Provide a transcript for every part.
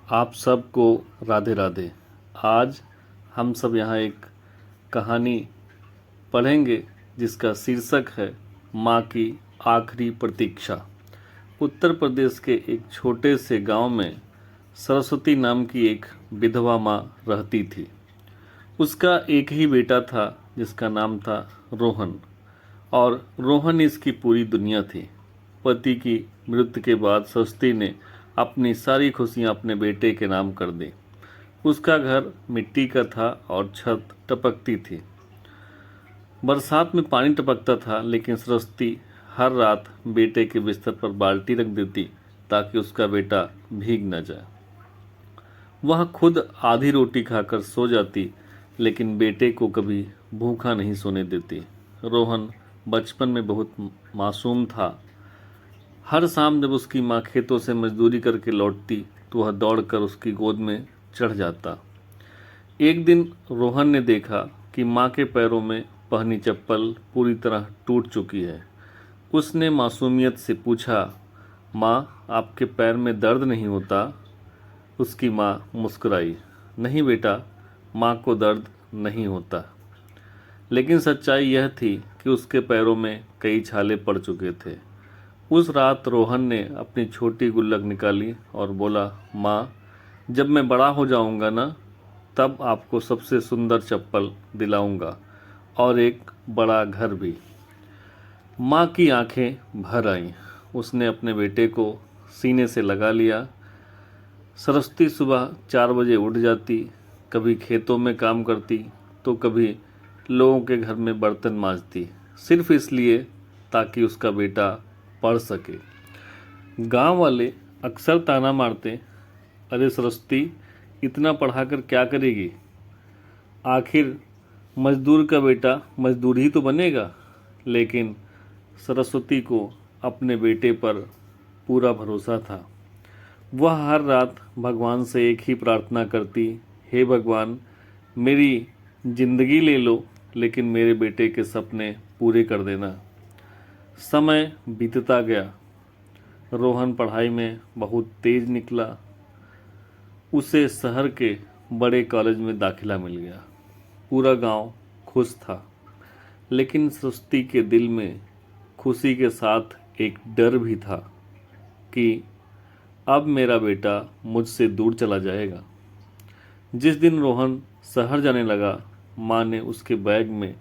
आप सबको राधे राधे। आज हम सब यहाँ एक कहानी पढ़ेंगे जिसका शीर्षक है माँ की आखिरी प्रतीक्षा। उत्तर प्रदेश के एक छोटे से गांव में सरस्वती नाम की एक विधवा माँ रहती थी। उसका एक ही बेटा था जिसका नाम था रोहन, और रोहन इसकी पूरी दुनिया थी। पति की मृत्यु के बाद सरस्वती ने अपनी सारी खुशियां अपने बेटे के नाम कर दी। उसका घर मिट्टी का था और छत टपकती थी। बरसात में पानी टपकता था, लेकिन सरस्वती हर रात बेटे के बिस्तर पर बाल्टी रख देती ताकि उसका बेटा भीग न जाए। वह खुद आधी रोटी खाकर सो जाती, लेकिन बेटे को कभी भूखा नहीं सोने देती। रोहन बचपन में बहुत मासूम था। हर शाम जब उसकी माँ खेतों से मजदूरी करके लौटती तो वह दौड़कर उसकी गोद में चढ़ जाता। एक दिन रोहन ने देखा कि माँ के पैरों में पहनी चप्पल पूरी तरह टूट चुकी है। उसने मासूमियत से पूछा, माँ, आपके पैर में दर्द नहीं होता? उसकी माँ मुस्कुराई, नहीं बेटा, माँ को दर्द नहीं होता। लेकिन सच्चाई यह थी कि उसके पैरों में कई छाले पड़ चुके थे। उस रात रोहन ने अपनी छोटी गुल्लक निकाली और बोला, माँ, जब मैं बड़ा हो जाऊंगा ना, तब आपको सबसे सुंदर चप्पल दिलाऊंगा और एक बड़ा घर भी। माँ की आंखें भर आईं। उसने अपने बेटे को सीने से लगा लिया। सरस्वती सुबह 4 बजे उठ जाती, कभी खेतों में काम करती तो कभी लोगों के घर में बर्तन मांजती, सिर्फ इसलिए ताकि उसका बेटा पढ़ सके। गांव वाले अक्सर ताना मारते, अरे सरस्वती, इतना पढ़ाकर क्या करेगी? आखिर मजदूर का बेटा मजदूर ही तो बनेगा। लेकिन सरस्वती को अपने बेटे पर पूरा भरोसा था। वह हर रात भगवान से एक ही प्रार्थना करती, हे भगवान, मेरी जिंदगी ले लो, लेकिन मेरे बेटे के सपने पूरे कर देना। समय बीतता गया। रोहन पढ़ाई में बहुत तेज निकला। उसे शहर के बड़े कॉलेज में दाखिला मिल गया। पूरा गांव खुश था, लेकिन सरस्वती के दिल में खुशी के साथ एक डर भी था कि अब मेरा बेटा मुझसे दूर चला जाएगा। जिस दिन रोहन शहर जाने लगा, माँ ने उसके बैग में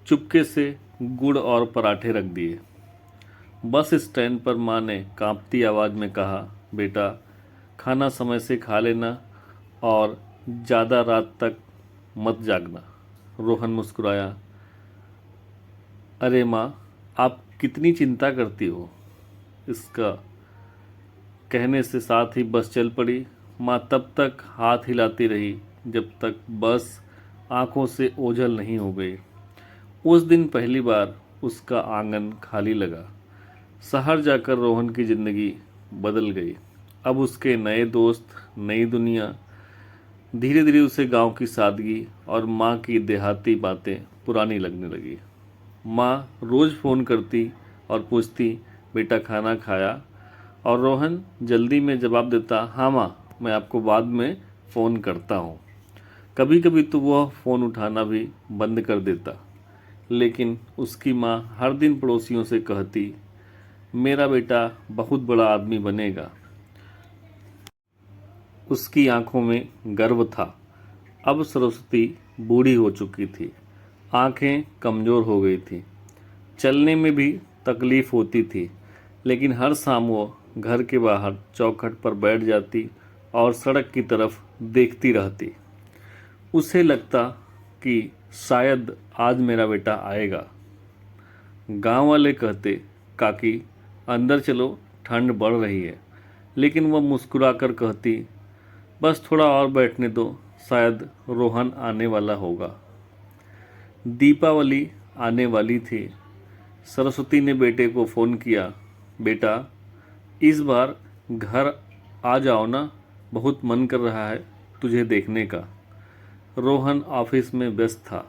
चुपके से गुड़ और पराठे रख दिए। बस स्टैंड पर माँ ने कांपती आवाज़ में कहा, बेटा, खाना समय से खा लेना और ज़्यादा रात तक मत जागना। रोहन मुस्कुराया, अरे माँ, आप कितनी चिंता करती हो? इसका कहने से साथ ही बस चल पड़ी। माँ तब तक हाथ हिलाती रही जब तक बस आंखों से ओझल नहीं हो गई। उस दिन पहली बार उसका आंगन खाली लगा। शहर जाकर रोहन की ज़िंदगी बदल गई। अब उसके नए दोस्त, नई दुनिया। धीरे धीरे उसे गांव की सादगी और माँ की देहाती बातें पुरानी लगने लगी। माँ रोज़ फ़ोन करती और पूछती, बेटा खाना खाया? और रोहन जल्दी में जवाब देता, हाँ माँ, मैं आपको बाद में फ़ोन करता हूँ। कभी कभी तो वह फ़ोन उठाना भी बंद कर देता। लेकिन उसकी माँ हर दिन पड़ोसियों से कहती, मेरा बेटा बहुत बड़ा आदमी बनेगा। उसकी आंखों में गर्व था। अब सरस्वती बूढ़ी हो चुकी थी, आंखें कमज़ोर हो गई थी, चलने में भी तकलीफ़ होती थी, लेकिन हर शाम वो घर के बाहर चौखट पर बैठ जाती और सड़क की तरफ देखती रहती। उसे लगता कि शायद आज मेरा बेटा आएगा। गांव वाले कहते, काकी, अंदर चलो, ठंड बढ़ रही है। लेकिन वह मुस्कुराकर कहती, बस थोड़ा और बैठने दो, शायद रोहन आने वाला होगा। दीपावली आने वाली थी। सरस्वती ने बेटे को फ़ोन किया, बेटा, इस बार घर आ जाओ ना, बहुत मन कर रहा है तुझे देखने का। रोहन ऑफिस में व्यस्त था।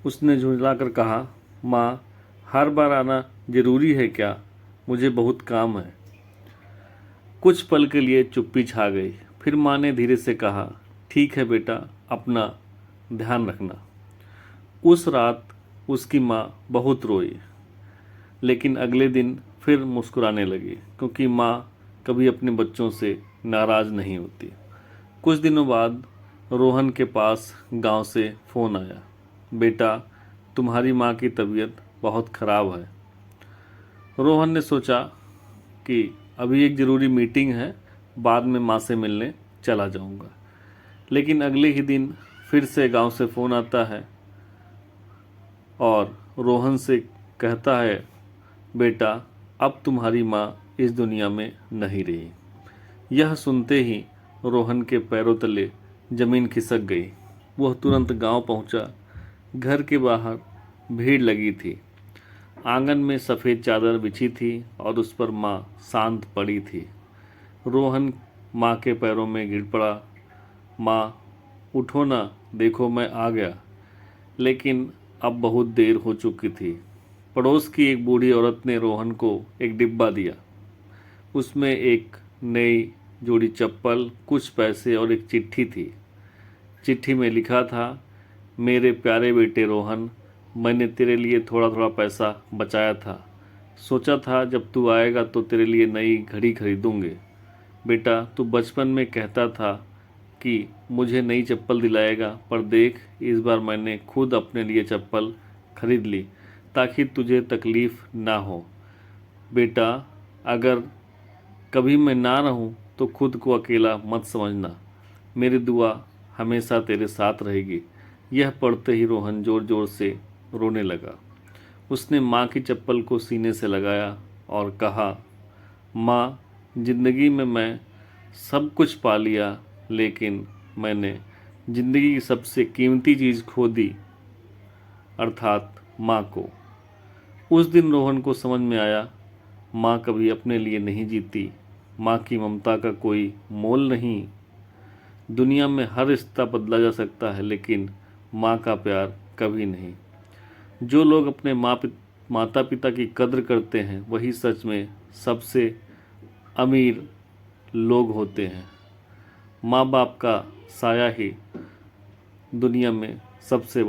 उसने झुंझलाकर कहा, माँ, हर बार आना ज़रूरी है क्या? मुझे बहुत काम है। कुछ पल के लिए चुप्पी छा गई। फिर माँ ने धीरे से कहा, ठीक है बेटा, अपना ध्यान रखना। उस रात उसकी माँ बहुत रोई, लेकिन अगले दिन फिर मुस्कुराने लगी, क्योंकि माँ कभी अपने बच्चों से नाराज़ नहीं होती। कुछ दिनों बाद रोहन के पास गांव से फ़ोन आया, बेटा, तुम्हारी माँ की तबीयत बहुत ख़राब है। रोहन ने सोचा कि अभी एक ज़रूरी मीटिंग है, बाद में माँ से मिलने चला जाऊंगा। लेकिन अगले ही दिन फिर से गांव से फ़ोन आता है और रोहन से कहता है, बेटा, अब तुम्हारी माँ इस दुनिया में नहीं रही। यह सुनते ही रोहन के पैरों तले ज़मीन खिसक गई। वह तुरंत गांव पहुंचा। घर के बाहर भीड़ लगी थी। आंगन में सफ़ेद चादर बिछी थी और उस पर माँ शांत पड़ी थी। रोहन माँ के पैरों में गिर पड़ा। माँ, उठो ना, देखो मैं आ गया। लेकिन अब बहुत देर हो चुकी थी। पड़ोस की एक बूढ़ी औरत ने रोहन को एक डिब्बा दिया। उसमें एक नई जोड़ी चप्पल, कुछ पैसे और एक चिट्ठी थी। चिट्ठी में लिखा था, मेरे प्यारे बेटे रोहन, मैंने तेरे लिए थोड़ा थोड़ा पैसा बचाया था। सोचा था जब तू आएगा तो तेरे लिए नई घड़ी खरीदूंगे। बेटा, तू बचपन में कहता था कि मुझे नई चप्पल दिलाएगा, पर देख, इस बार मैंने खुद अपने लिए चप्पल खरीद ली ताकि तुझे तकलीफ़ ना हो। बेटा, अगर कभी मैं ना रहूं तो खुद को अकेला मत समझना। मेरी दुआ हमेशा तेरे साथ रहेगी। यह पढ़ते ही रोहन ज़ोर ज़ोर से रोने लगा। उसने माँ की चप्पल को सीने से लगाया और कहा, माँ, ज़िंदगी में मैं सब कुछ पा लिया, लेकिन मैंने ज़िंदगी की सबसे कीमती चीज़ खो दी, अर्थात माँ को। उस दिन रोहन को समझ में आया, माँ कभी अपने लिए नहीं जीती। माँ की ममता का कोई मोल नहीं। दुनिया में हर रिश्ता बदला जा सकता है, लेकिन माँ का प्यार कभी नहीं। जो लोग अपने माता पिता की कद्र करते हैं, वही सच में सबसे अमीर लोग होते हैं। माँ बाप का साया ही दुनिया में सबसे